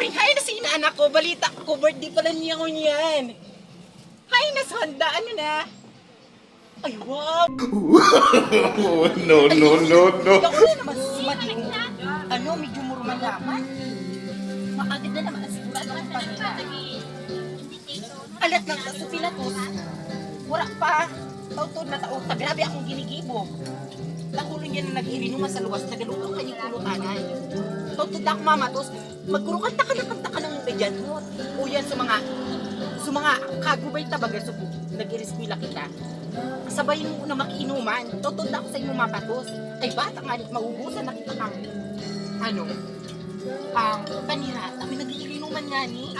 Uy, hay na si inaanak ko. Balita ko, birthday pala niya ko niyan. Hay na sa handa, ano na? Ay, wow! No, no, no, no. Ako na naman sumating. Ano, medyo murman yaman. Maagad na naman. Sigurado ang panila. Alat lang sa Pilatos. Wala pa. Tautod na taon. Grabe akong ginigibo. Nakulo niya na nag-irinuman sa luwas. Nagalutong kanyang kulutanan. Tautod na akong mamatos. Magkurukanta ka ng medyan mo. O yan sa mga kagubay tabaga. So, nag-iriskwila kita. Sabayin mo na makiinuman. Tautod na ako sa inyo mapatos. Ay bata nga, maubusan na kita kang panira. Kami nag-iirinuman nga ni.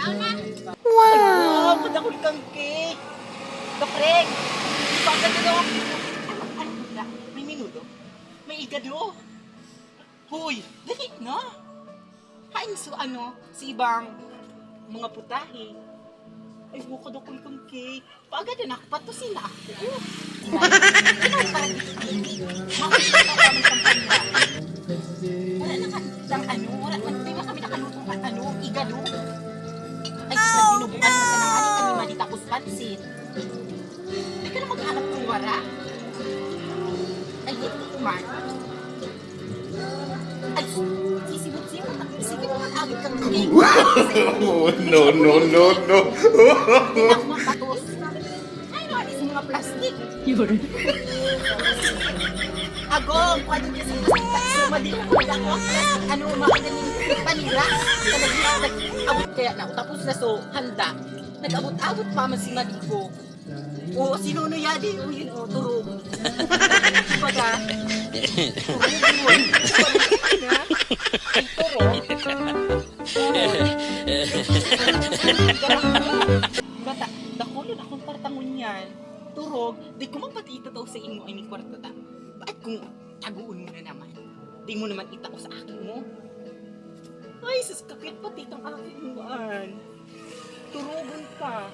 Wow! Madakul kang cake! Dokreng! Ito ang ganda doon! Ano ba? May minuto? May igado? Hoy! Dali na! Hain so sa ibang mga putahe. Ay, buka dakul kang cake. Paagad na nakapatusin na ako. Ano parang hindi? Makikita ka kami kang panira. Wala na wala na kami nakalutong igado. Ay, binubukan mo sa nanganin kami malitapos pansit. Hindi ka na maghanap ng wara. Ay, hindi man. Ay, sisibot-sibot. Sige mo man agad kang cake. No, no, no, no. Hindi na ako makatos. Ay, naman sa mga plastic. Agong, pwede niya sa sumadil ko lang ako. Makagaling panira. Nag-abot kaya na. Tapos na so, handa. Nag-abot-abot pa man si Madigo. O, sinuno yadi. O, yun, turog. Kumbaga, turog yun. Ay, turog. Bata, dakulon akong partangon yan. Turog, di ko mapatita daw sa inyo ay ni kwarta ta. Bakit kung taguon mo na naman? Di mo naman ita ko sa akin mo? Ay, saskakit pati kang akin mo an. Turugon ka.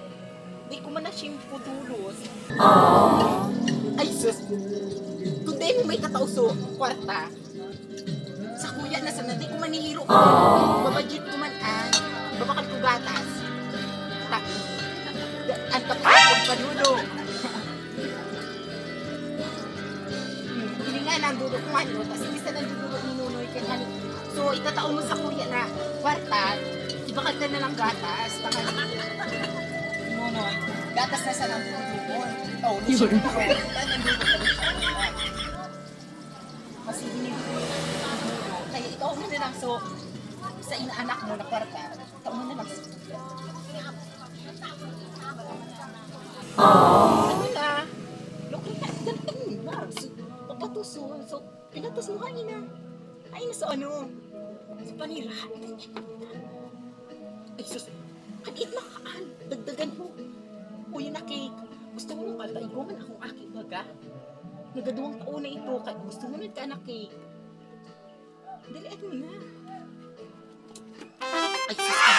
Di ko man na shimpo tulos. Ay, sus. Kung di mo may katao sa kwarta, sa kuya na sana, di ko manihiro ko. Babadjit ko man babakal ko gatas. Ang kapatid pa dulo. Hindi nga nang dulo ko tapos hindi sa nang dulo ni Nunoy kaya so, itatao mo sa kuya na kwarta, ibakal ka na ng gatas. Nunoy, gatas na sa nang dulo mo. Oh, nung ako, nang dulo ka siya. Kasi binibig mo kaya itaw mo na lang so, sa inaanak mo na kwarta, itaw mo na lang sa kuya. Ano na? Lokal na, ganito na. So, papatuso. So, pinatus mo kayo na. Ay, nasa sa panira. Ay, sus. Kanit makaan. Dagdagan mo. O yun na cake. Gusto mo nung kalta, iguman akong aking baga. Nagaduwang taon na ito. Gusto mo nung ka na cake. Dalian mo na. Ay, sus.